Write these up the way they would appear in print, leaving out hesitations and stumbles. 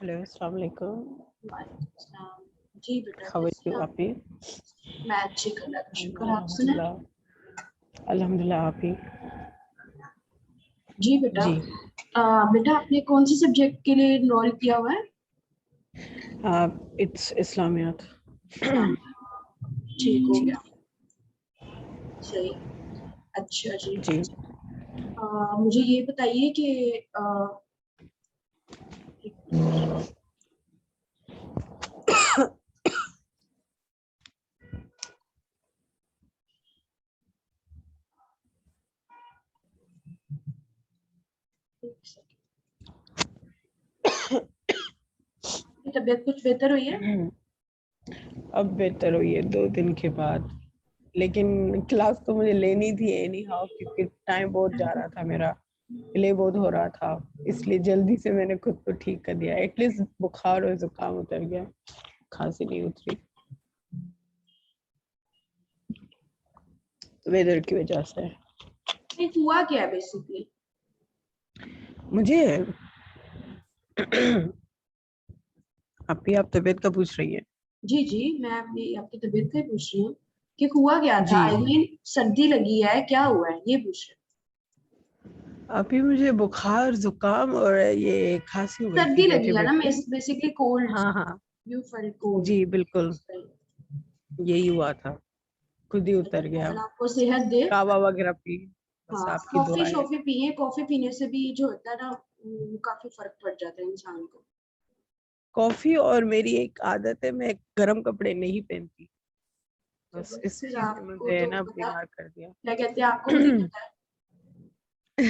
Hello, अस्सलाम वालेकुम। जी बेटा, हाउ आर यू आपी? मैं अच्छी, अल्लाह का शुक्र। आप सुनाएं? अल्हम्दुलिल्लाह आपी। जी बेटा। जी बेटा आपने कौन से सब्जेक्ट के लिए एनरोल किया हुआ है? इट्स इस्लामियात। ठीक हो गया, सही। अच्छा जी। जी मुझे ये बताइए कि आपकी तबीयत कुछ बेहतर हुई है? अब बेहतर हुई है 2 दिन के बाद, लेकिन क्लास तो मुझे लेनी थी एनी हाउ, क्योंकि टाइम बहुत जा रहा था, मेरा डिले बहुत हो रहा था, इसलिए जल्दी से मैंने खुद को ठीक कर दिया। एटलीस्ट बुखार और जुकाम उतर गया, खांसी नहीं उतरी वेदर की वजह से। हुआ क्या है बेसिकली? मुझे अभी आप तबीयत का पूछ रही है? जी जी, मैं आपकी तबीयत का ही पूछ रही हूँ कि हुआ क्या था। जी आई मीन सर्दी लगी है, क्या हुआ है, ये पूछ रही अभी मुझे बुखार जुकाम और ये खांसी हो हूँ। गई थी सर्दी लगी बैठे है ना, बैठे। Basically cold. हाँ हाँ यू फेल्ट कोल्ड। जी बिल्कुल, यही हुआ था, खुद ही उतर गया। अल्लाह आपको सेहत दे। कावा वगैरह पी, बस हाँ, आपकी कॉफी दुआ है। शॉफी पिए। कॉफी पीने से भी जो होता है ना, काफी फर्क पड़ जाता है इंसान को। कॉफी, और मेरी एक आदत है, मैं गर्म कपड़े नहीं पहनती, तो बस बस इस फिर चीज ने आपको मुझे तो ना पता, बीमार कर दिया। क्या कहते हैं, आपको भी नहीं पता है। जी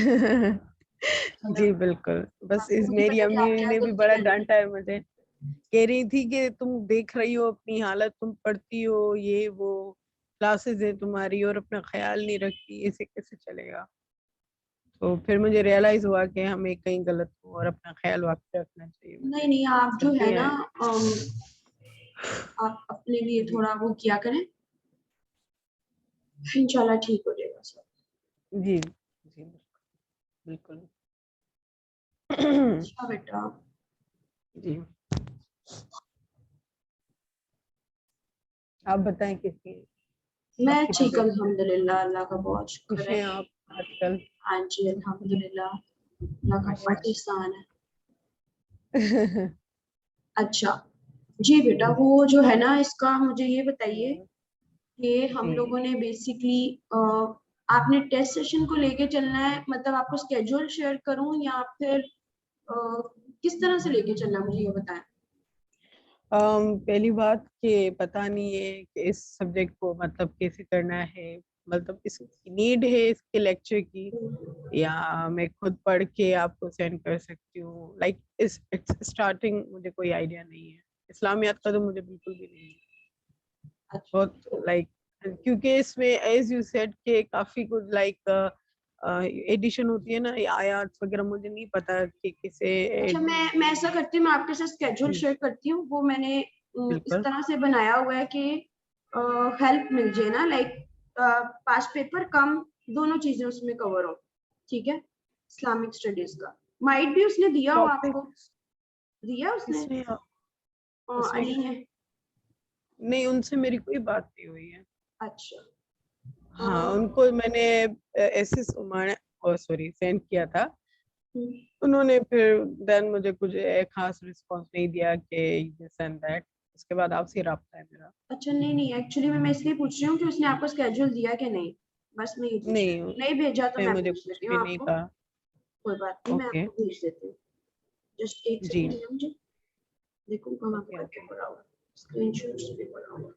मतलब बिल्कुल, बस आपको इस भी नहीं मेरी पता कि आप अम्मी क्या ने भी गलती बड़ा कर रहे डांटा है मुझे, कह रही थी कि तुम देख रही हो अपनी हालत, तुम पढ़ती हो ये वो, क्लासेस है तुम्हारी और अपना ख्याल नहीं रखती, ऐसे कैसे चलेगा? तो फिर मुझे रियलाइज हुआ कि हमें कहीं गलत हो और अपना ख्याल वाकई रखना चाहिए नहीं मुझे। नहीं, आप जो है सर्दियाँ ना, हैं। आप अपने लिए जी थोड़ा वो किया करें, इंशाल्लाह ठीक हो जाएगा सब। जी जी बिल्कुल। अच्छा बेटा। जी आप बताएं कैसी है मैं आपकी ठीक, तबीयत? अल्हम्दुलिल्लाह, अल्लाह का बहुत खुश शुक्र है। हैं आप आजकल? हाँ जी, अल्हम्दुलिल्लाह, अल्लाह का बहुत माशाल्लाह। एहसान है। अच्छा जी बेटा, वो जो है ना, इसका मुझे ये बताइए कि हम जी लोगों ने बेसिकली आपने टेस्ट सेशन को लेके चलना है, मतलब आपको स्केड्यूल शेयर करूं या फिर किस तरह से लेके चलना है, मुझे ये बताएं। पहली बात कि पता नहीं है कि इस सब्जेक्ट को मतलब कैसे करना है, मतलब इसकी नीड है इसके लेक्चर की, या मैं खुद पढ़ के आपको सेंड कर सकती हूँ। लाइक इस स्टार्टिंग मुझे कोई आइडिया नहीं है, इस्लामियात का तो मुझे बिल्कुल भी नहीं है अच्छा बहुत। लाइक क्योंकि इसमें एज यू सेड के काफी कुछ लाइक एडिशन होती है ना, ये आयात वगैरह, मुझे नहीं पता कि किसे अच्छा, add मैं ऐसा करती हूँ, मैं आपके साथ स्केड्यूल जी शेयर करती हूँ। वो मैंने इस बिल्कुल। तरह से बनाया हुआ है कि हेल्प मिल जाए ना, लाइक पास पेपर कम, दोनों चीजें उसमें कवर हो। ठीक है, इस्लामिक स्टडीज का माइट भी उसने दिया हो टॉपिक आपको। दिया उसने? इसमें उसने अली है। नहीं, उनसे मेरी कोई बात नहीं हुई है। अच्छा। हाँ, हम्म, उनको मैंने एसएस उमाने और सॉरी सेंड किया था, उन्होंने फिर देन मुझे कुछ खास रिस्पांस नहीं दिया कि दिस एंड दैट। उसके बाद आपसे रब्ता है मेरा। अच्छा, नहीं नहीं, एक्चुअली मैं इसलिए पूछ रही हूँ कि उसने आपको स्केड्यूल दिया कि नहीं, बस मैं ये पूछ रही नहीं, हूँ। नहीं भेजा तो उसने मैं मुझे पूछ कुछ लेती हूँ भी नहीं आपको। कहा। कोई बात नहीं, मैं ओके आपको भेज देती हूँ। जस्ट एक जी सेकंड मुझे। देखो कहाँ पे पड़ा हुआ, स्क्रीनशॉट्स पे पड़ा हुआ।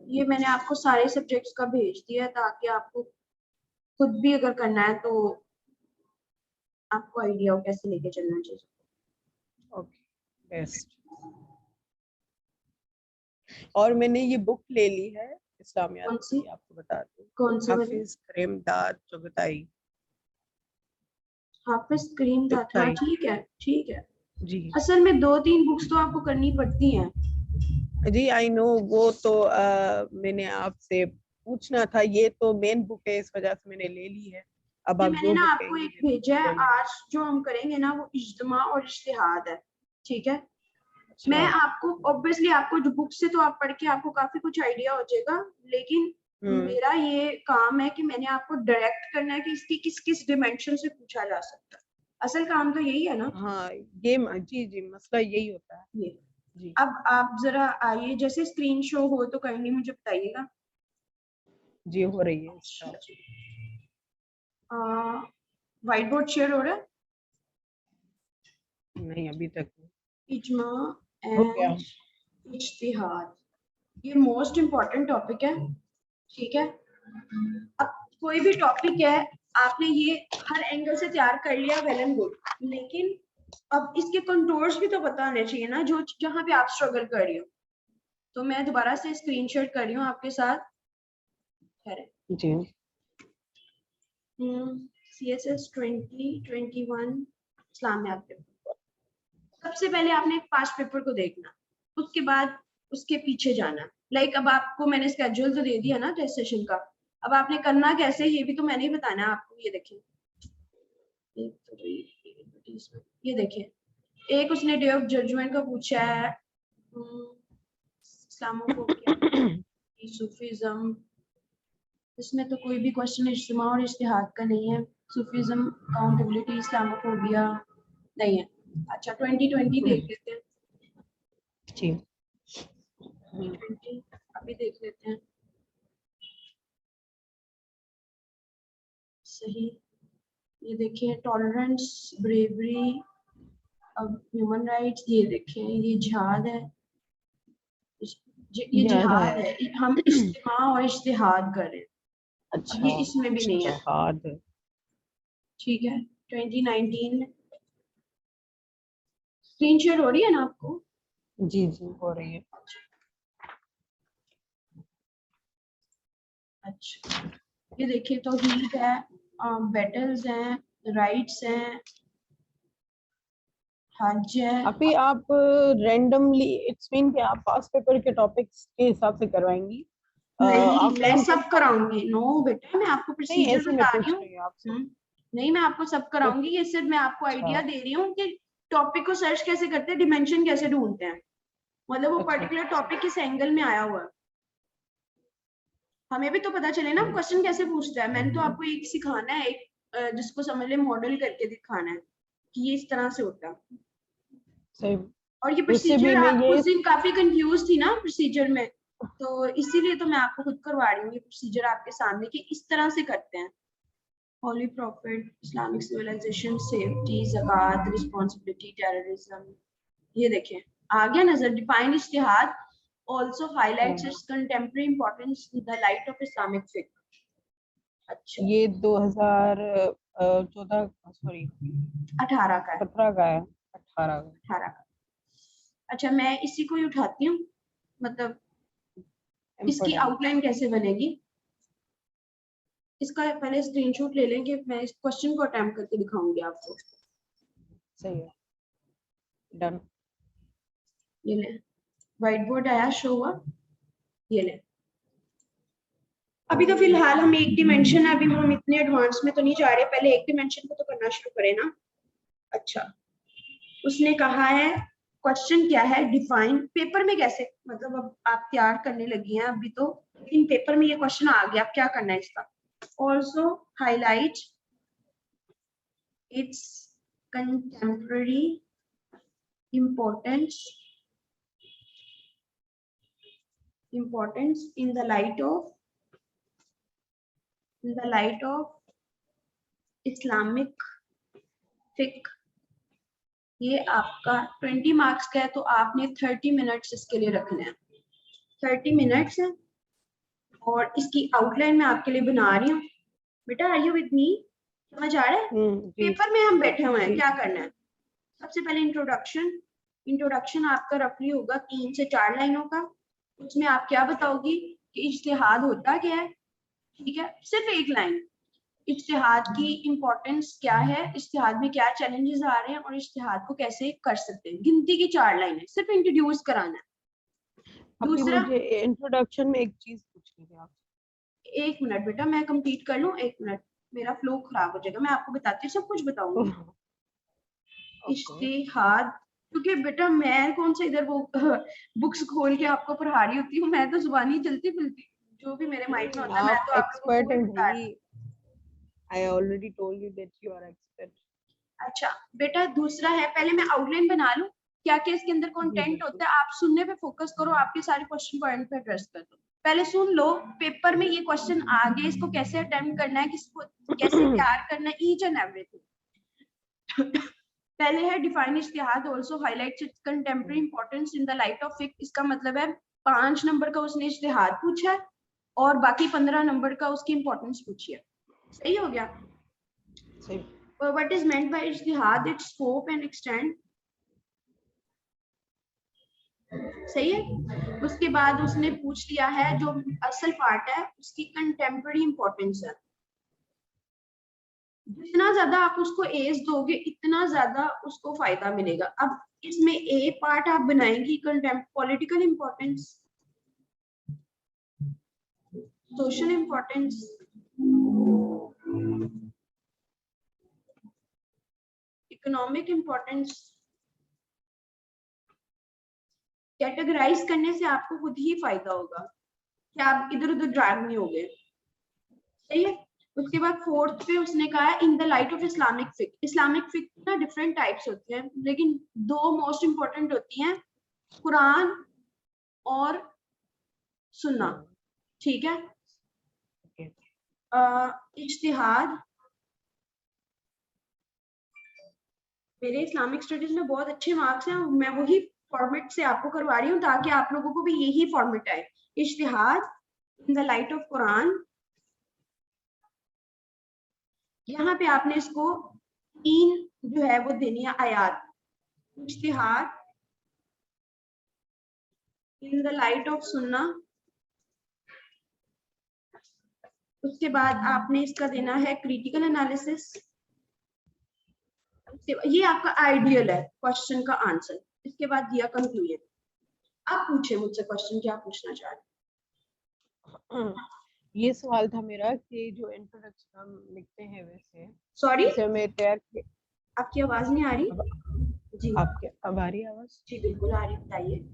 ये मैंने आपको सारे सब्जेक्ट्स का भेज दिया है ताकि आपको खुद भी अगर करना है तो आपको आइडिया हो कैसे लेके चलना चाहिए। Okay, best. और मैंने ये बुक ले ली है इस्लामियात कौन सी? की, आपको बता दूं। कौन सी वाली? हाफिज करीम दाद चुगताई। हाफिज करीम दाद, हाँ चुगताई ठीक है ठीक है। जी। असल में 2-3 बुक्स तो आपको करनी पड़ती हैं। जी आई नो, वो तो मैंने आपसे पूछना था, ये तो मेन बुक है इस वजह से मैंने ले ली है। अब ये आप मैंने जो ना बुक आपको कहेंगी एक मैं भेजा है, ले लूंगी। आज जो हम करेंगे ना वो इज्तिमा और इज्तिहाद है, ठीक है। मैं अच्छा। आपको ऑब्वियसली आपको जो बुक से तो आप पढ़ के आपको काफी कुछ आइडिया हो जाएगा, लेकिन मेरा ये काम है कि मैंने आपको डायरेक्ट करना है कि इसकी किस किस डिमेंशन से पूछा जा सकता है। असल काम तो यही है ना। हाँ, ये जी जी मसला यही होता है ये जी। अब आप जरा आइए, जैसे स्क्रीन शो हो तो काइंडली मुझे बताइएगा। जी हो रही है अच्छा स्टार्ट। जी, व्हाइट बोर्ड शेयर हो रहा है? नहीं अभी तक नहीं। इज्मा हो गया। एंड इज्तिहाद, ये मोस्ट इम्पोर्टेंट टॉपिक है, ठीक है। अब कोई भी टॉपिक है, आपने ये हर एंगल से तैयार कर लिया, वेल एंड गुड, लेकिन अब इसके कंटोर्स भी तो पता होने चाहिए ना, जो जहां पे आप स्ट्रगल कर रही हो। तो मैं दोबारा से स्क्रीनशॉट कर रही हूँ आपके साथ। जी CSS 2021 इस्लामियात पेपर। सबसे पहले आपने पास्ट पेपर को देखना, उसके बाद उसके पीछे जाना। लाइक अब आपको मैंने स्केड्यूल तो दे दिया ना टेस्ट सेशन का, अब आपने करना कैसे ये भी तो मैंने ही बताना है आपको। ये देखिए, ये देखिए, एक उसने डे ऑफ जजमेंट का पूछा है, इस्लामोफोबिया, सूफीज्म, इसमें तो कोई भी क्वेश्चन इज्तिमा और इज्तिहाद का नहीं है। सूफीज्म, अकाउंटेबिलिटी, इस्लामोफोबिया नहीं है। अच्छा 2020 देख लेते हैं। जी 2020 अभी देख लेते हैं। सही, ये देखिए, टॉलरेंस, ब्रेवरी, अब ह्यूमन राइट्स, ये देखें, ये जिहाद है, ये याद जिहाद है। है। हम इज्तिमा और इज्तिहाद कर रहे हैं, अब अच्छा, ये इसमें भी नहीं है, इज्तिहाद। ठीक है। 2019 में स्क्रीन शेयर हो रही है ना आपको? जी जी हो रही है। अच्छा, ये देखिए, तौहीद है, बैटल्स हैं, राइट्स हैं, हज है। अभी आप रैंडमली, इट्स मीन कि आप पास पेपर के टॉपिक्स के हिसाब से करवाएंगी नहीं, मैं आउटलाइन के सब हिसाब से? कराऊंगी। नो बेटा, मैं आपको नहीं प्रोसीजर ऐसे मैं बता रही पूछ हूँ। रही हूँ आपसे। नहीं, मैं आपको सब तो कराऊंगी, ये सिर्फ मैं आपको अच्छा आइडिया दे रही हूँ कि टॉपिक को सर्च कैसे करते हैं, डिमेंशन कैसे ढूंढते हैं, मतलब वो अच्छा पर्टिकुलर टॉपिक किस एंगल में आया हुआ है, हमें भी तो पता चले ना क्वेश्चन कैसे पूछता है। मैंने तो आपको एक सिखाना है, एक जिसको समझ ले मॉडल करके दिखाना है कि ये इस तरह से होता है। सही। और ये उससे भी प्रोसीजर मैं आप ये उस दिन काफी कंफ्यूज थी ना प्रोसीजर में, तो इसीलिए तो मैं आपको खुद करवा रही हूँ ये प्रोसीजर आपके सामने कि इस तरह से करते हैं। Holy prophet, Islamic civilisation, safety, ज़कात, रिस्पांसिबिलिटी, टेररिज्म, ये देखें, आ गया नजर। डिफाइन इज्तिहाद also highlights its contemporary importance in the light of Islamic fiqh. अच्छा, ये 2014 सॉरी 18 का है, 17 का है, 18 का। 18 का। अच्छा, मैं इसी को ही उठाती हूँ, मतलब इसकी इम्पोर्टेंट। आउटलाइन कैसे बनेगी, इसका पहले स्क्रीनशॉट ले लेंगे, मैं इस क्वेश्चन को अटेम्प्ट करके दिखाऊंगी आपको। सही है, डन। ये ले, व्हाइट बोर्ड आया, शो हुआ, ये ले। अभी तो फिलहाल हम एक डिमेंशन है, अभी हम इतने एडवांस में तो नहीं जा रहे, पहले एक डिमेंशन को तो करना शुरू करें ना। अच्छा, उसने कहा है क्वेश्चन क्या है, डिफाइन, पेपर में कैसे, मतलब अब आप तैयार करने लगी हैं अभी तो, लेकिन पेपर में ये क्वेश्चन आ गया, अब क्या करना है इसका। Also highlight it's contemporary importance in the light of Islamic fiqh ये आपका 20 मार्क्स का है, तो आपने 30 मिनट्स इसके लिए रखने हैं। 30 मिनट्स है, और इसकी आउटलाइन मैं आपके लिए बना रही हूँ। बेटा आर यू विद मी? समझ आ रहा है? जी पेपर में हम बैठे हुए हैं, जी। क्या करना है? सबसे पहले इंट्रोडक्शन आपका रफली होगा 3 से 4 लाइनों का। उसमें आप क्या बताओगी कि इज्तिहाद होता क्या है, ठीक है? सिर्फ एक लाइन, इज्तिहाद की इम्पोर्टेंस क्या है, इज्तिहाद में क्या चैलेंजेस आ रहे हैं, और इज्तिहाद को कैसे कर सकते हैं। गिनती की 4 लाइनें, सिर्फ इंट्रोड्यूस कराना है। अभी दूसरा, मुझे इंट्रोडक्शन में एक चीज पूछनी थी आपसे। 1 मिनट बेटा, मैं कंप्लीट कर लूं, 1 मिनट, मेरा फ्लो खराब हो जाएगा। मैं आपको बताती हूँ, सब कुछ बताऊंगी। ओके। इज्तिहाद, क्योंकि बेटा मैं कौन सा इधर वो बुक्स खोल के आपको पढ़ा रही होती हूँ, मैं तो जुबानी चलती फिरती, जो भी मेरे माइंड में होता है मैं आप तो आप लोगों को एक्सपर्ट वही हैं बता भाई। रही हूँ। I already told you that you are expert. अच्छा बेटा, दूसरा है, पहले मैं आउटलाइन बना लूं, क्या क्या इसके अंदर जी कंटेंट बिल्कुल। होता है। आप सुनने पे फोकस करो, आपके सारे क्वेश्चन पॉइंट पे एड्रेस कर दो। पहले सुन लो, पेपर में ये क्वेश्चन आ गए, इसको कैसे अटेम्प्ट करना है, किसको कैसे तैयार करना है, ईच एंड एवरीथिंग। पहले है डिफाइन इज्तिहाद also highlights its contemporary importance in the light of फिक्र। इसका मतलब है 5 नंबर का उसने इज्तिहाद पूछा है, और बाकी 15 नंबर का उसकी इंपॉर्टेंस पूछी है। सही हो गया? सही। व्हाट इज मेंट बाय इज्तिहाद, इट्स स्कोप एंड एक्सटेंट। सही है। उसके बाद उसने पूछ लिया है जो असल पार्ट है, उसकी कंटेम्परेरी इंपॉर्टेंस है। जितना ज्यादा आप उसको एज दोगे, इतना ज्यादा उसको फायदा मिलेगा। अब इसमें ए पार्ट आप बनाएंगी political importance, social importance, economic importance. Categorise करने से आपको खुद ही फायदा होगा कि आप इधर उधर ड्रैग नहीं होगे। सही है। उसके बाद फोर्थ पे उसने कहा है इन द लाइट ऑफ इस्लामिक फिक्र। इस्लामिक फिक्र ना डिफरेंट टाइप्स होते हैं, लेकिन 2 मोस्ट इंपॉर्टेंट होती हैं, कुरान और सुन्ना। ठीक है। इज्तिहाद, मेरे इस्लामिक स्टडीज में बहुत अच्छे मार्क्स हैं, मैं वही फॉर्मेट से आपको करवा रही हूँ ताकि आप लोगों को भी यही फॉर्मेट आए। इज्तिहाद in the light of Quran, यहाँ पे आपने इसको 3 जो है वो देनी है आयात। इज्तिहाद इन द लाइट ऑफ सुन्ना, उसके बाद आपने इसका देना है क्रिटिकल एनालिसिस। ये आपका आइडियल है क्वेश्चन का आंसर। इसके बाद दिया कंक्लूजन। आप पूछे मुझसे क्वेश्चन, क्या पूछना चाह रहे? ये सवाल था मेरा कि जो इंट्रोडक्शन हम लिखते हैं वैसे सॉरी, जैसे हमें तैयार किए। आपकी आवाज नहीं आ रही। जी आपके अब आ रही है आवाज? जी बिल्कुल आ रही, बताइए।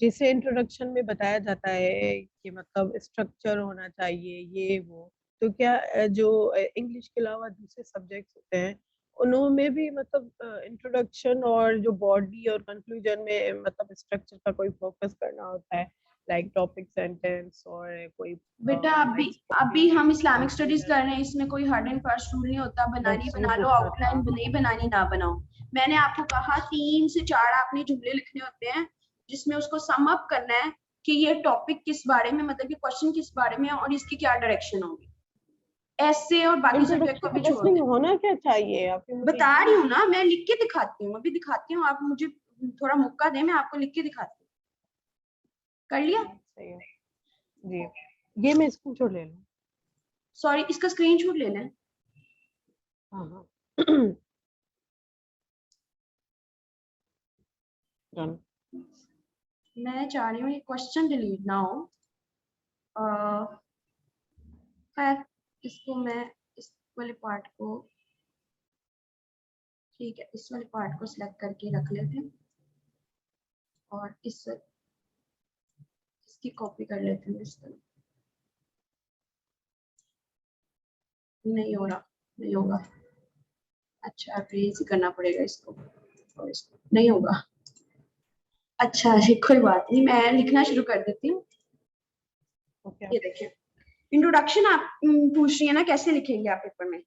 जैसे इंट्रोडक्शन में बताया जाता है कि मतलब स्ट्रक्चर होना चाहिए ये वो, तो क्या जो इंग्लिश के अलावा दूसरे सब्जेक्ट्स होते हैं उनमें भी मतलब इंट्रोडक्शन और जो बॉडी और कंक्लूजन में मतलब स्ट्रक्चर का कोई फोकस करना होता है, लाइक टॉपिक सेंटेंस और कोई बेटा अभी हम इस्लामिक स्टडीज कर रहे हैं, इसमें कोई हार्ड एंड फास्ट रूल नहीं होता, बनानी बस ये बना लो, पूछना आउटलाइन था। नहीं बनानी ना बनाओ। मैंने आपको कहा 3 से 4 आपने जुमले लिखने होते हैं, जिसमें उसको सम अप करना है कि ये टॉपिक किस बारे में, मतलब कि क्वेश्चन किस बारे में है और इसकी क्या डायरेक्शन होगी। ऐसे और बाकी सब्जेक्ट को इंट्रोडक्शन भी में छोड़ ऐसे दें। होना क्या चाहिए, आपने मुझे बता ये रही नहीं हूँ ना, बताया। मैं लिख के दिखाती हूँ, अभी दिखाती हूँ, आप मुझे थोड़ा मौका दें, मैं आपको लिख के दिखाती हूँ। कर लिया? सही है जी। ये मैं स्क्रीनशॉट ले लूँ? सॉरी, इसका स्क्रीनशॉट लेना है। हाँ हाँ। डन। मैं चाह रही हूँ ये क्वेश्चन डिलीट ना हो। खैर, इसको मैं इस वाले पार्ट को, ठीक है, इस वाले पार्ट को सिलेक्ट करके रख लेते हैं, और इसकी कॉपी कर लेते हैं इस तरह। नहीं हो रहा, नहीं होगा। अच्छा, अभी करना पड़ेगा इसको, और इसको नहीं होगा। अच्छा जी, कोई बात नहीं, मैं लिखना शुरू कर देती हूँ। ओके। ये देखिए, इंट्रोडक्शन आप पूछ रही है ना, कैसे लिखेंगे आप पेपर में? जी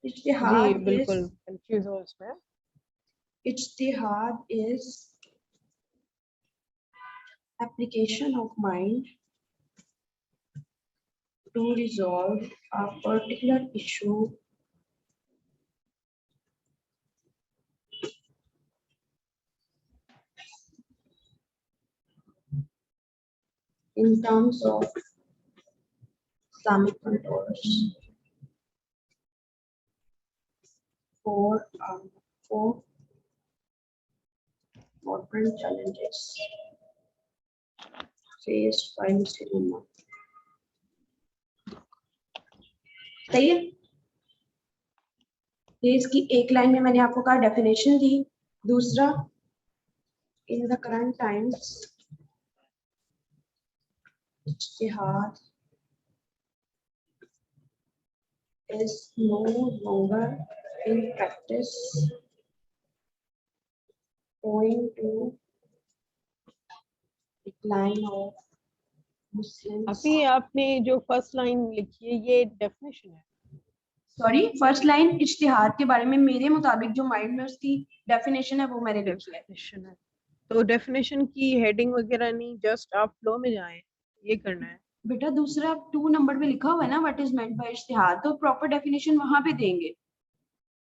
इज्तिहाद इज, बिल्कुल कंफ्यूज हो इसमें। Ijtihad is application of mind to resolve a particular issue in terms of Islamic contours for modern challenges faced by Muslim Ummah. सही है, ये इसकी एक लाइन में मैंने आपको कहा डेफिनेशन दी। दूसरा, इन द करंट टाइम्स इज्तिहाद is no longer in practice owing to decline of Muslims. अभी आपने जो फर्स्ट लाइन लिखी है ये डेफिनेशन है? सॉरी, फर्स्ट लाइन इज्तिहाद के बारे में मेरे मुताबिक जो माइंड में उसकी डेफिनेशन है वो मैंने लिखी है। डेफिनेशन है तो डेफिनेशन की हेडिंग वगैरह नहीं, जस्ट आप फ्लो में जाएं, ये करना है बेटा। दूसरा 2 नंबर पे लिखा हुआ है ना व्हाट इज मेंट बाय इज्तिहाद, तो प्रॉपर डेफिनेशन वहां पे देंगे।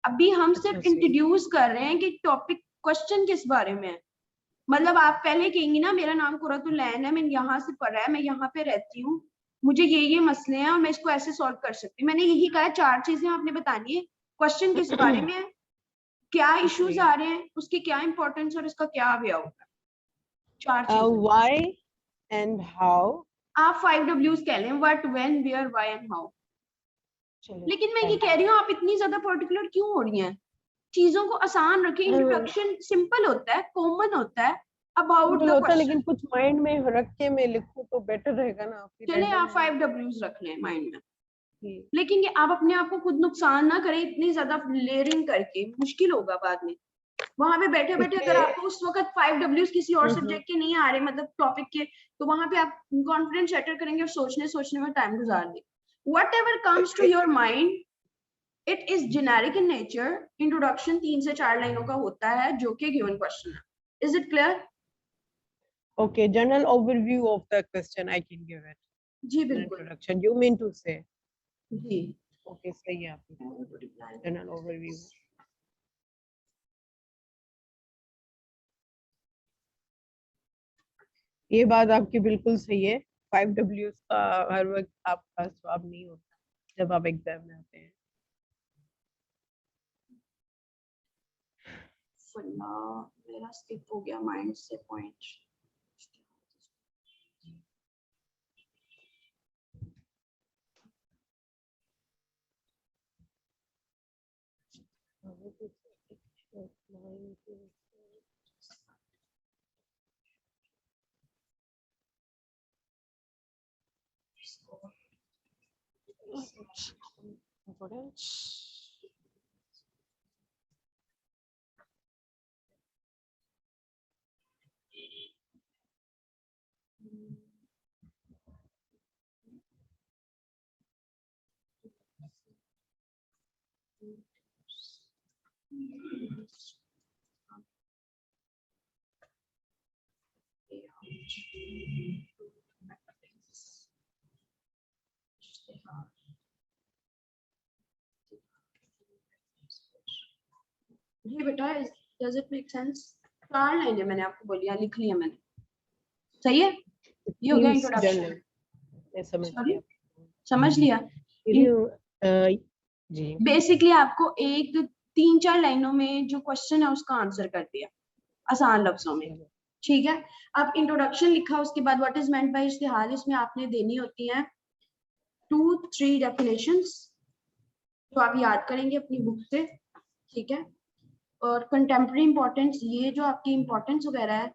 अभी हम सिर्फ इंट्रोड्यूस कर रहे हैं कि टॉपिक क्वेश्चन किस बारे में है। मतलब आप पहले कहेंगी ना मेरा नाम कुरतुलैन है, मैं यहाँ से पढ़ा है, मैं यहाँ पे रहती हूँ, मुझे ये मसले हैं और मैं इसको ऐसे सॉल्व कर सकती हूँ। मैंने यही कहा है, 4 चीजें आपने बतानी है। क्वेश्चन किस बारे में है, क्या इश्यूज आ रहे हैं, उसकी क्या इंपॉर्टेंस और इसका क्या वे आउट है। 4 चीजें। व्हाई एंड हाउ, आप 5 W's कह लें, what, when, where, why and how. लेकिन मैं ये कह रही हूँ आप इतनी ज्यादा पर्टिकुलर क्यों हो रही हैं? चीजों को आसान रखें। इंट्रोडक्शन सिंपल होता है, कॉमन होता है, अबाउट द क्वेश्चन। लेकिन कुछ माइंड में रख के मैं लिखूं तो बेटर रहेगा ना। चले आप 5 W's रख लें माइंड में, लेकिन ये आप अपने आप को खुद नुकसान ना करें इतनी ज्यादा लेयरिंग करके, मुश्किल होगा बाद में। वहां पे बैठे बैठे अगर आपको उस वक्त 5 W's किसी और सब्जेक्ट के नहीं आ रहे, मतलब टॉपिक के, तो वहां पे आप कॉन्फिडेंस सेटल करेंगे और सोचने में टाइम गुजार देंगे। Whatever comes to your mind, it is generic in nature. Introduction 3 से 4 लाइनों का होता है जो कि given question है। Is it clear? Okay, general overview of the question I can give it. जी बिल्कुल। Introduction, you mean to say? Ji. Okay, सही है आपकी general overview। ये बात आपकी बिल्कुल सही है। 5 W's का हर वक्त आपका जवाब नहीं होता जब आप एग्जाम में आते हैं। मेरा स्किप हो गया माइंड से पॉइंट। ये बेटा, does it make sense? 4 लाइनें मैंने आपको बोलिया, लिख लिया मैंने, सही है? ये हो गया इंट्रोडक्शन। समझ लिया? जी। बेसिकली आपको 3-4 लाइनों में जो क्वेश्चन है उसका आंसर कर दिया आसान लफ्जों में, ठीक है? अब इंट्रोडक्शन लिखा, उसके बाद व्हाट इज मेंट बाय इज्तिहाद, इसमें आपने देनी होती है 2-3 डेफिनेशंस जो आप याद करेंगे अपनी बुक से, ठीक है? और कंटेम्प्रेरी इंपॉर्टेंस, ये जो आपकी इंपॉर्टेंस वगैरह है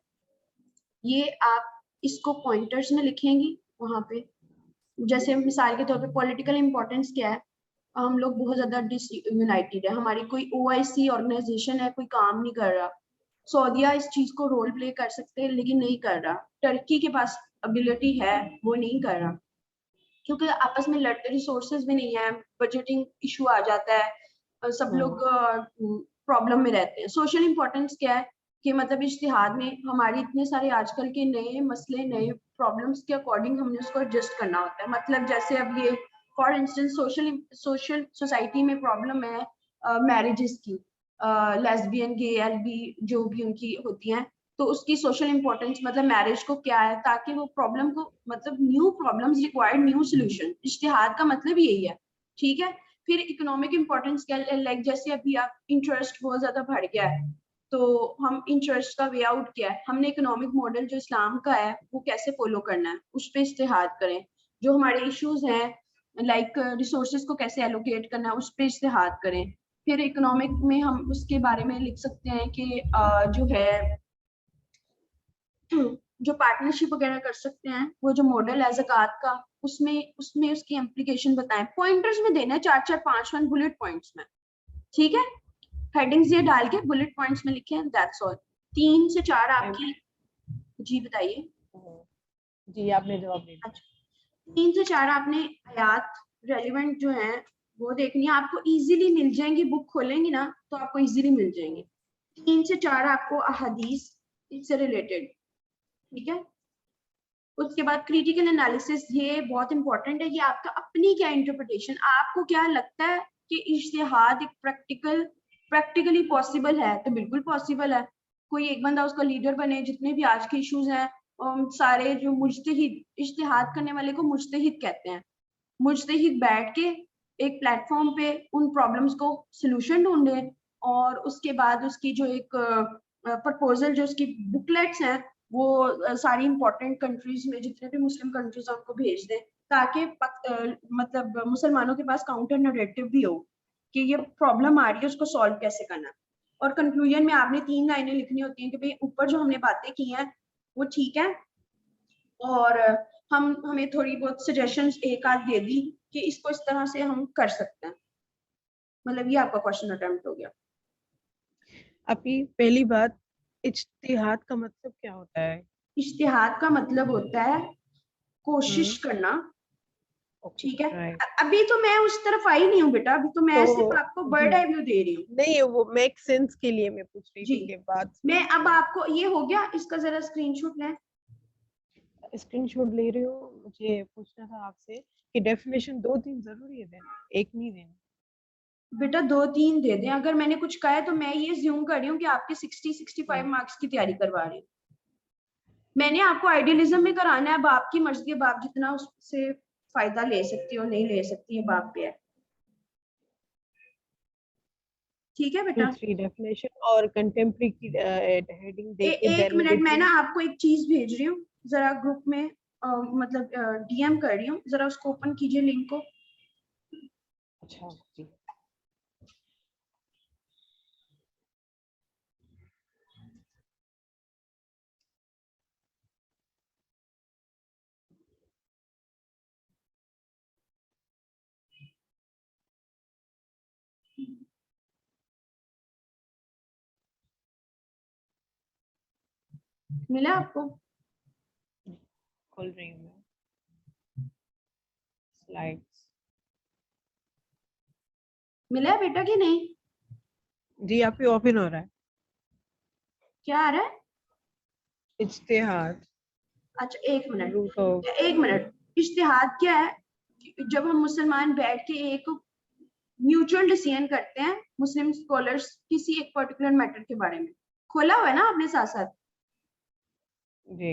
ये आप इसको पॉइंटर्स में लिखेंगी वहां पे। जैसे मिसाल के तौर पे पॉलिटिकल इंपॉर्टेंस क्या है, हम लोग बहुत ज्यादा डिसयूनाइटेड है, हमारी कोई OIC ऑर्गेनाइजेशन है, कोई काम नहीं कर रहा। सऊदीया इस चीज को रोल प्ले कर सकते हैं लेकिन नहीं कर रहा। टर्की के पास एबिलिटी है, वो नहीं कर रहा क्योंकि आपस में रिसोर्सेज भी नहीं है, बजटिंग इशू आ जाता है, सब लोग प्रॉब्लम में रहते हैं। सोशल इंपॉर्टेंस क्या है कि मतलब इज्तिहाद में हमारे इतने सारे आजकल के नए मसले, नए प्रॉब्लम्स के अकॉर्डिंग हमने उसको एडजस्ट करना होता है। मतलब जैसे अब ये फॉर इंस्टेंस सोशल सोसाइटी में प्रॉब्लम है मैरिजेस की, लेस्बियन, गे, एलबी जो भी उनकी होती हैं, तो उसकी सोशल इंपॉर्टेंस मतलब मैरिज को क्या है, ताकि वो प्रॉब्लम को मतलब new problems required new solution. इज्तिहाद का मतलब यही है, ठीक है। फिर इकोनॉमिक इंपॉर्टेंस क्या, लाइक जैसे अभी आप इंटरेस्ट बहुत ज्यादा बढ़ गया है, तो हम इंटरेस्ट का वे आउट किया है, हमने इकोनॉमिक मॉडल जो इस्लाम का है वो कैसे फॉलो करना है, उस पर इज्तिहाद करें। जो हमारे इश्यूज हैं लाइक रिसोर्सेज को कैसे एलोकेट करना है, उस पर इज्तिहाद करें। फिर इकोनॉमिक में हम उसके बारे में लिख सकते हैं कि जो है जो पार्टनरशिप वगैरह कर सकते हैं, वो जो मॉडल है ज़कात का, उसमें उसमें उसकी एप्लीकेशन बताएं। पॉइंटर्स में देना है 4-4 5 बुलेट पॉइंट्स में, ठीक है। हेडिंग्स ये डाल के बुलेट पॉइंट्स में लिखें, दैट्स ऑल। 3 से 4 आपकी, जी बताइए। जी आपने जवाब दे दिया। अच्छा, 3 से 4 आपने आयात रेलिवेंट जो है वो देखनी है, आपको इजीली मिल जाएंगी, बुक खोलेंगी ना तो आपको इजीली मिल जाएंगी। 3 से 4 आपको अहादीस इससे रिलेटेड, ठीक है। उसके बाद क्रिटिकल एनालिसिस, ये बहुत इंपॉर्टेंट है कि आपका अपनी क्या इंटरप्रिटेशन, आपको क्या लगता है कि इज्तिहाद एक प्रैक्टिकली पॉसिबल है, तो बिल्कुल पॉसिबल है। कोई एक बंदा उसका लीडर बने, जितने भी आज के इश्यूज हैं सारे जो मुज्तहिद, इज्तिहाद करने वाले को मुज्तहिद कहते हैं। मुज्तहिद बैठ के एक प्लेटफॉर्म पे उन प्रॉब्लम्स को सोल्यूशन ढूंढे, और उसके बाद उसकी जो एक प्रपोजल, जो उसकी बुकलेट्स हैं, वो सारी इंपॉर्टेंट कंट्रीज में, जितने भी मुस्लिम कंट्रीज हैं उनको भेज दें, ताकि मतलब मुसलमानों के पास काउंटर नरेटिव भी हो कि ये प्रॉब्लम आ रही है, उसको सॉल्व कैसे करना। और कंक्लूजन में आपने 3 लाइनें लिखनी होती हैं कि भाई ऊपर जो हमने बातें की हैं वो ठीक है, और हमें थोड़ी बहुत सजेशंस एक आध दे दी कि इसको इस तरह से हम कर सकते हैं। मतलब ये आपका क्वेश्चन अटेम्प्ट हो गया। अभी पहली बात, इज्तिहाद का मतलब क्या होता है? इज्तिहाद का मतलब होता है कोशिश करना, ठीक है। राइट। अभी तो मैं उस तरफ आई नहीं हूँ बेटा, अभी तो मैं सिर्फ आपको बर्ड आई व्यू दे रही हूँ। नहीं, वो मेक सेंस के लिए मैं पूछ रही जी, थी कि बात मैं अब आपको ये हो गया, इसका जरा स्क्रीनशॉट लें। स्क्रीनशॉट ले रही हूँ। मुझे पूछना था आपसे कि डेफिनेशन 2-3 जरूरी है देना, एक नहीं देना? बेटा 2-3 दे दें, अगर मैंने कुछ कहा है तो मैं ये ज्यूम कर रही हूँ कि आपके 60-65 मार्क्स की तैयारी करवा रहे हैं। मैंने आपको आइडियलिज्म में कराना है, अब आपकी मर्जी है, आप जितना उससे फायदा ले सकती हो नहीं ले सकती है, बाप पे है, ठीक है बेटा। 2-3 डेफिनेशन और कंटेम्प्रेरी की हेडिंग देके एक देन मिनट, मैं विद ना आपको एक चीज भेज रही हूँ, जरा ग्रुप में मतलब डीएम कर रही हूँ, जरा उसको ओपन कीजिए लिंक को। अच्छा जी, मिला आपको? खोल रही हूँ मैं स्लाइड्स। मिला है बेटा कि नहीं? जी आप ही ओपन हो रहा है क्या आ रहा है? इज्तिहाद, अच्छा एक रूट ऑफ। मिनट, एक मिनट। इज्तिहाद क्या है? जब हम मुसलमान बैठ के एक म्यूचुअल डिसीजन करते हैं, मुस्लिम स्कॉलर्स किसी एक पर्टिकुलर मैटर के बारे में, खोला हुआ है ना आपने साथ साथ? जी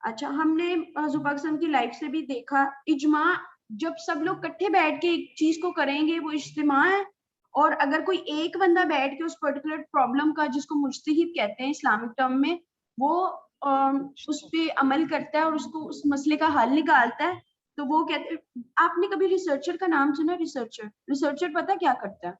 अच्छा, हमने जुबा कसम की लाइफ से भी देखा, इजमा जब सब लोग इकट्ठे बैठ के एक चीज को करेंगे वो इज्तिमा है। और अगर कोई एक बंदा बैठ के उस पर्टिकुलर प्रॉब्लम का, जिसको मुज्तहिद कहते हैं इस्लामिक टर्म में, वो उस पे अमल करता है और उसको उस मसले का हल निकालता है, तो वो कहते हैं। आपने कभी रिसर्चर का नाम सुना? रिसर्चर, रिसर्चर पता क्या करता है?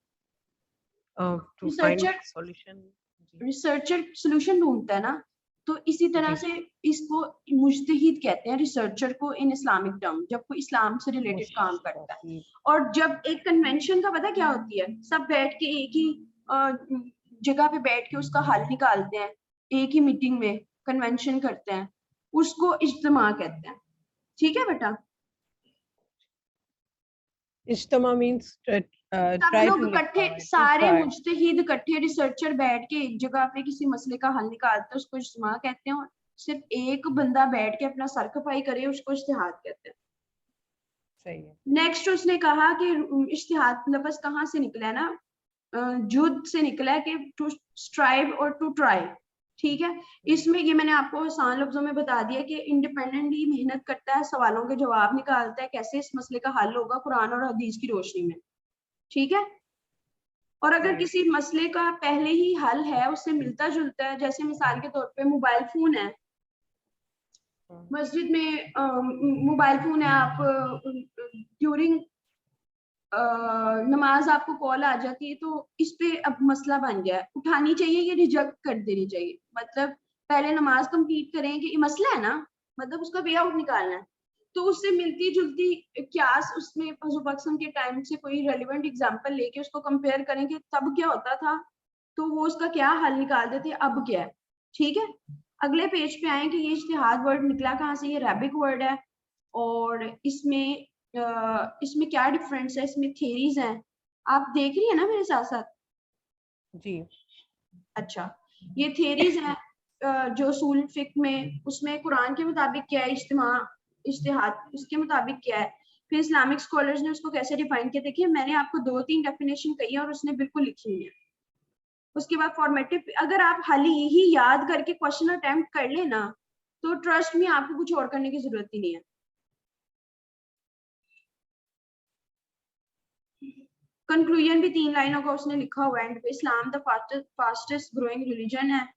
To find researcher solution. जी रिसर्चर सोल्यूशन ढूंढता है ना, तो इसी तरह जी से इसको मुज्तहिद कहते हैं, रिसर्चर को, इन इस्लामिक टर्म, जब कोई इस्लाम से रिलेटेड काम करता है। और जब एक कन्वेंशन का पता क्या होती है, सब बैठ के एक ही जगह पे बैठ के उसका हल निकालते हैं, एक ही मीटिंग में कन्वेंशन करते हैं, उसको इज्तिमा कहते हैं, ठीक है बेटा। इज्तिमा मींस सब ट्राई लोग टू इकट्ठे, सारे मुज्तहिद इकट्ठे रिसर्चर बैठ के एक जगह पे किसी मसले का हल निकालते हैं, उसको इज्तिमा कहते हैं। और सिर्फ एक बंदा बैठ के अपना सर खपाई करे, उसको इज्तिहाद कहते हैं। सही है। नेक्स्ट उसने कहा कि इज्तिहाद लफ्ज कहाँ से निकला है ना, जुद से निकला है कि टू स्ट्राइव और टू ट्राई। ठीक है, इसमें ये मैंने आपको आसान लफ्जों में बता दिया कि इंडिपेंडेंटली मेहनत करता है, सवालों के जवाब निकालता है, कैसे इस मसले का हल होगा कुरान और हदीस की रोशनी में। ठीक है, और अगर किसी मसले का पहले ही हल है, उससे मिलता जुलता है, जैसे मिसाल के तौर पे मोबाइल फोन है, मस्जिद में मोबाइल फोन है, आप ड्यूरिंग नमाज आपको कॉल आ जाती है, तो इस पे अब मसला बन गया है, उठानी चाहिए या रिजेक्ट कर देनी चाहिए। मतलब पहले नमाज कंप्लीट करें कि ये मसला है ना, मतलब उसका वे आउट निकालना है, तो उससे मिलती जुलती क्यास उसमें हजूर पाक के टाइम से कोई रेलिवेंट एग्जांपल लेके उसको कंपेयर करें कि तब क्या होता था, तो वो उसका क्या हल निकाल देते, अब क्या है। ठीक है, अगले पेज पे आए कि ये इज्तिहाद वर्ड निकला कहाँ से, ये अरबिक वर्ड है, और इसमें क्या डिफरेंस है, इसमें थ्योरीज हैं, आप देख रही है ना मेरे साथ साथ? जी। अच्छा, ये थ्योरीज हैं जो उसूल फिक में, उसमें कुरान के मुताबिक क्या है इज्तिहाद, उसके मुताबिक क्या है, फिर इस्लामिक स्कॉलर्स ने उसको कैसे डिफाइन किया। देखिए मैंने आपको 2-3 डेफिनेशन कही है और उसने बिल्कुल लिखी हुई है। उसके बाद फॉर्मेटिव, अगर आप हाल ही याद करके क्वेश्चन अटेम्प्ट कर लेना, तो ट्रस्ट में आपको कुछ और करने की जरूरत ही नहीं है। कंक्लूजन भी 3 लाइनों का उसने लिखा हुआ है, इस्लाम द फास्टेस्ट ग्रोइंग रिलीजन है,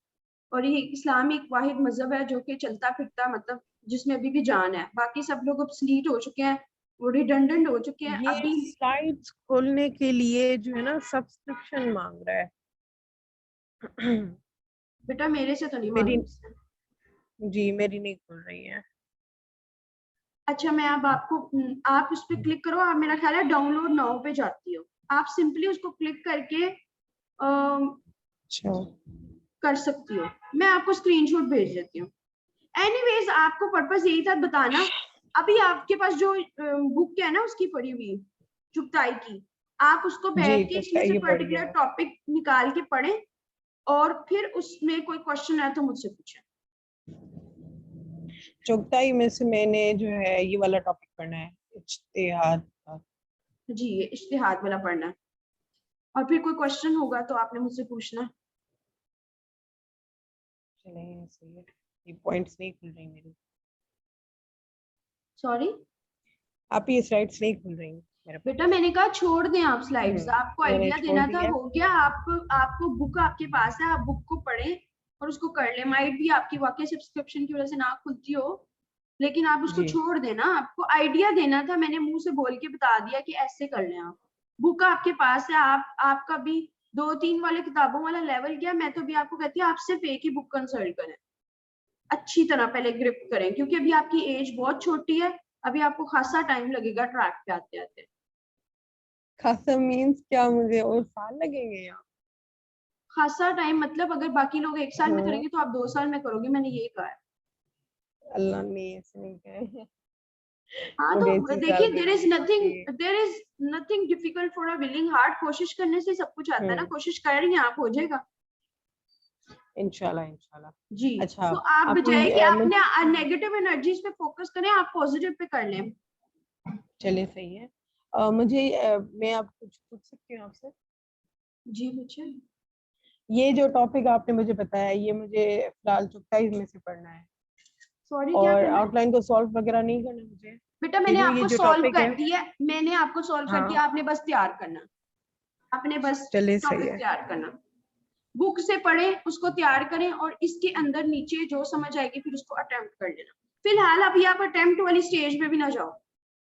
और ये इस्लाम एक वाहिद मजहब है जो कि चलता फिरता, मतलब जिसमें अभी भी जान है, बाकी सब लोग obsolete हो चुके हैं, वो रिडंडेंट हो चुके हैं। ये अभी साइट्स खोलने के लिए जो है ना सब्सक्रिप्शन मांग रहा है। बेटा मेरे से तो नहीं मेरी, मांगी। जी मेरी नहीं खुल रही है। अच्छा, मैं अब आपको आप उस पर क्लिक करो, आप मेरा ख्याल है डाउनलोड नाउ पे जाती हो, आप सिंपली उसको क्लिक करके अच्छा, कर सकती हो। मैं आपको स्क्रीनशॉट भेज देती हूँ। एनीवेज, आपको पर्पस यही था बताना। अभी आपके पास जो बुक है ना उसकी पड़ी हुई चुगताई की, आप उसको जी बैठ के इसमें से ये पढ़ पर्टिकुलर गया। टॉपिक निकाल के पढ़ें, और फिर उसमें कोई क्वेश्चन है तो मुझसे पूछें। चुगताई में से मैंने जो है ये वाला टॉपिक पढ़ना है, इज्तिहाद का। जी, ये इज्तिहाद वाला पढ़ना है, और फिर कोई क्वेश्चन होगा तो आपने मुझसे पूछना। चलिए सही है, ये पॉइंट्स नहीं खुल रही मेरी। सॉरी आप ये स्लाइड्स नहीं खुल रही मेरे बेटा, पास। मैंने कहा छोड़ दें आप स्लाइड्स, आपको मैंने आइडिया छोड़ देना था, दिया। हो गया। आपको बुक आपके पास है, आप बुक को पढ़ें और उसको कर लें। माइट भी आपकी वाकई सब्सक्रिप्शन की वजह से ना खुलती हो, लेकिन आप उसको जी छोड़ देना। आपको आइडिया देना था, मैंने मुंह से बोल के बता दिया कि ऐसे कर लें। आप बुक आपके पास है, आपका भी 2-3 वाले किताबों वाला लेवल गया। मैं तो भी आपको कहती हूँ आप सिर्फ एक ही बुक कंसल्ट करें, अच्छी तरह पहले ग्रिप करें, क्योंकि अभी आपकी एज बहुत छोटी है, अभी आपको खासा टाइम लगेगा ट्रैक पे आते आते। खासा मीन्स क्या, मुझे और साल लगेंगे यहाँ? खासा टाइम मतलब अगर बाकी लोग 1 साल में हाँ, करेंगे तो आप 2 साल में करोगे, मैंने ये कहा है। अल्लाह ने ऐसे नहीं कहे। हाँ, मुझे तो इसी साल देखिए करनी चाहिए। There is nothing difficult for a willing heart. कोशिश करने से सब कुछ आता है ना, कोशिश कर रही हैं आप, हो जाएगा। इंशाल्लाह इंशाल्लाह। जी, अच्छा, तो आप आप बजाय कि मुझे, आपने नेगेटिव एनर्जीज पे फोकस करें, आप पॉजिटिव पे कर लें। चलिए सही है। मुझे मैं आप कुछ पूछ सकती हूँ आपसे? जी पूछे। ये जो टॉपिक आपने मुझे बताया, ये मुझे फिलहाल चुगताई में से पढ़ना है, सॉरी, क्या और करना है? आउटलाइन को सॉल्व वगैरह नहीं करना मुझे। बेटा ये मैंने जो आपको ये जो सॉल्व टॉपिक है। कर दिया, मैंने आपको सॉल्व कर दिया, हाँ, आपने बस तैयार करना, आपने बस चलिए सही टॉपिक है। तैयार करना। बुक से पढ़ें, उसको तैयार करें, और इसके अंदर नीचे जो समझ आएगी फिर उसको अटेम्प्ट कर लेना। फिलहाल अभी आप अटेम्प्ट वाली स्टेज पे भी ना जाओ,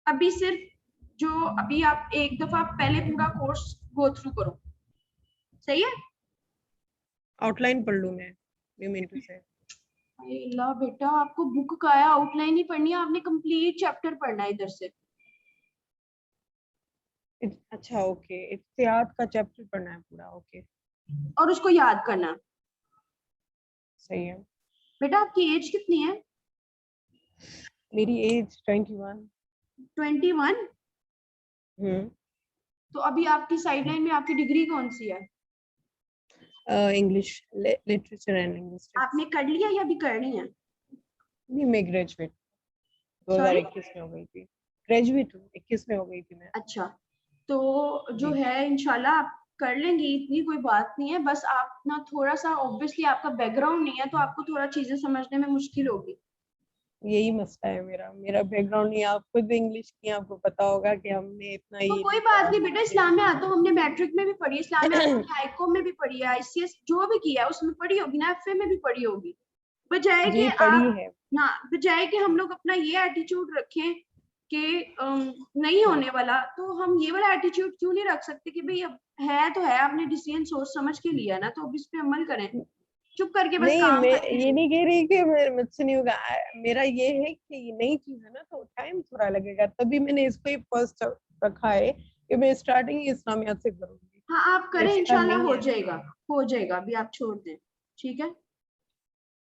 अभी सिर्फ जो अभी आप एक दफा पहले पूरा कोर्स गो थ्रू करो। सही है? आउटलाइन पढ़ लूँ मैं, यू मीन टू से? अल्लाह बेटा, आपको बुक का है, आउटलाइन ही पढ़नी है, आपने कंप्लीट चैप्टर पढ़ना है इधर से, अच्छा ओके, इत्तेहाद का चैप्टर पढ़ना है पूरा, ओके और उसको याद करना। सही है। बेटा आपकी एज कितनी है? मेरी एज 21। 21। हम्म। तो अभी आपकी साइडलाइन में आपकी डिग्री कौन सी है? English literature and linguistics. आपने कर लिया या अभी करनी है? नहीं, मैं ग्रेजुएट सॉरी? 2021 में हो गई थी। ग्रेजुएट हूँ, 21 में हो गई थी मैं। अच्छा, तो जो जी। है इंशाल्लाह आप कर लेंगी, इतनी कोई बात नहीं है। बस आप ना थोड़ा सा, ऑब्वियसली आपका बैकग्राउंड नहीं है तो आपको थोड़ा चीजें समझने में मुश्किल होगी। यही मसला है मेरा बैकग्राउंड नहीं। आप खुद इंग्लिश की, आपको पता होगा कि हमने इतना तो ये कोई नहीं बात पढ़ा नहीं बेटा, कि इस्लामियात तो हमने मैट्रिक में भी पढ़ी, इस्लामियात हमने हाईको में भी पढ़ी है, आईसीएस जो भी किया है उसमें पढ़ी होगी ना, एफए में भी पढ़ी होगी। बजाय कि जी पढ़ी आप, है। ना बजाय कि हम लोग अपना ये एटीट्यूड रखें कि नहीं होने वाला, तो हम ये वाला एटीट्यूड क्यों नहीं रख सकते कि भाई अब है तो है, आपने डिसीजन सोच समझ के लिया ना, तो अब इस पे अमल करें, चुप करके बस नहीं, काम मैं करते ये हैं। नहीं कह रही कि मुझसे नहीं होगा। मेरा ये है कि ये नई चीज है ना, तो टाइम थोड़ा लगेगा, तभी मैंने इसको ही फर्स्ट रखा है कि मैं स्टार्टिंग इस्लामियात से करूंगी। हाँ आप करें, ऐसा इंशाल्लाह नहीं हो है। जाएगा, हो जाएगा, अभी आप छोड़ दें, ठीक है।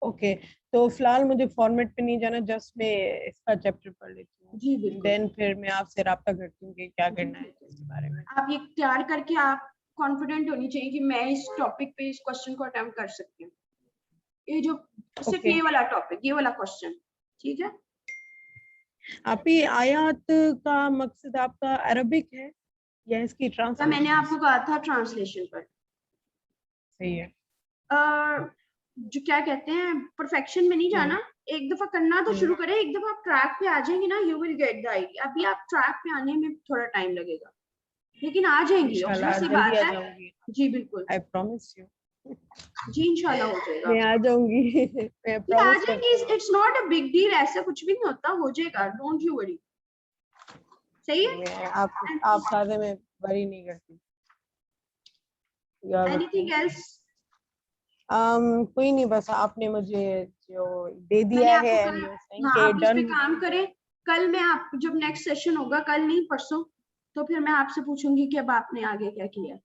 ओके, तो फिलहाल मुझे फॉर्मेट पे नहीं जाना, जस्ट मैं इसका चैप्टर पढ़ लेती हूँ, जी बिल्कुल। देन फिर मैं आपसे राब्ता करती हूँ कि क्या जी करना है बिल्कुल, इसके बारे में। आप ये तैयार करके आप कॉन्फिडेंट होनी चाहिए कि मैं इस टॉपिक पे इस क्वेश्चन को अटेम्प्ट कर सकती हूँ, ये जो सिर्फ ओके। ये वाला टॉपिक, ये वाला क्वेश्चन, ठीक है। आप ही आयात का मकसद आपका अरबिक है या इसकी या मैंने ट्रांसलेशन? आपको कहा था ट्रांसलेशन पर, सही है। जो क्या कहते हैं, परफेक्शन में नहीं हम्म। जाना, एक दफा करना तो शुरू करें, एक दफा आप ट्रैक पे आ जाएंगे ना, you will get the idea. अभी आप ट्रैक पे आने में थोड़ा टाइम लगेगा, लेकिन आ जाएंगी, ऑब्वियस इंशाल्लाह सी जल्दी बात आ है। जाऊंगी। जी बिल्कुल, आई प्रॉमिस यू। जी इंशाल्लाह हो जाएगा। मैं आ जाऊंगी। मैं ये आ प्रॉमिस जाएंगी, करती हूँ। It's not a big deal, ऐसा कुछ भी नहीं होता, हो जाएगा, डोंट यू वरी। सही है। मैं आप सादे में वरी नहीं करती। You are anything okay. Else? कोई नहीं, बस आपने मुझे जो दे मैंने दिया है आपको एंड कल, यू सेइंग हाँ के आप इस पे डन। काम करें, कल मैं आप जब नेक्स्ट सेशन होगा, कल नहीं परसों, तो फिर मैं आपसे पूछूंगी कि अब आपने आगे क्या किया,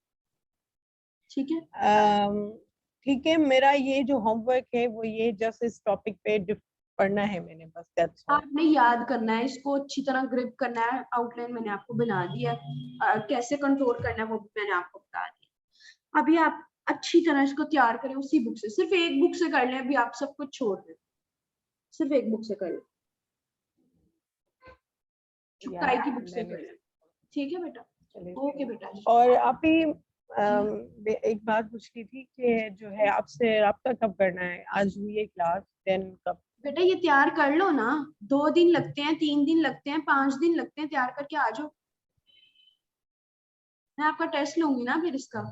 ठीक है। ठीक है, मेरा ये जो होमवर्क है वो ये जस्ट इस टॉपिक पे पढ़ना है मैंने, बस दैट्स ऑल। आपने याद करना है इसको, अच्छी तरह ग्रिप करना है, आउटलाइन मैंने आपको बना दिया है, कैसे कंट्रोल करना है वो भी मैंने आपको बता दिया। अभी आप अच्छी तरह इसको तैयार करें, उसी बुक से, सिर्फ एक बुक से कर लें, अभी आप सब कुछ छोड़ दें, सिर्फ एक बुक से कर लें, या चुपकाई की बुक से मैंने कर लें, ठीक है बेटा। चलिए ओके सही। बेटा जी। और आप ही जी एक बात पूछनी थी कि जो है आपसे राब्ता कब करना है? आज हुई है क्लास, देन कब? बेटा ये तैयार कर लो ना, 2 दिन लगते हैं, 3 दिन लगते हैं, 5 दिन लगते हैं, तैयार करके आ जाओ, मैं आपका टेस्ट लूंगी ना फिर इसका।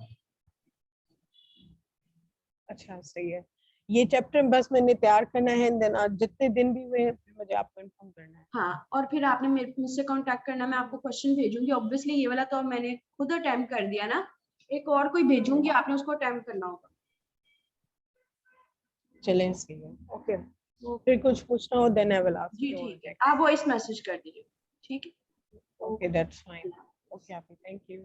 अच्छा सही है। ये चैप्टर बस मैंने तैयार करना है, देन जितने दिन भी हुए फिर मुझे आपको इन्फॉर्म करना है। हाँ, और फिर आपने मेरे मुझसे कांटेक्ट करना, मैं आपको क्वेश्चन भेजूंगी, ऑब्वियसली ये वाला तो मैंने खुद अटेम्प्ट कर दिया ना, एक और कोई भेजूंगी, आपने उसको अटेम्प्ट करना होगा। चलें सही है। ओके, ओके, फिर कुछ पूछना हो देन आई विल आस्क जी यू ऑन ठीक है, टेक्स्ट। आप वॉइस मैसेज कर दीजिए, ठीक है। Okay okay. That's fine. Okay, thank you.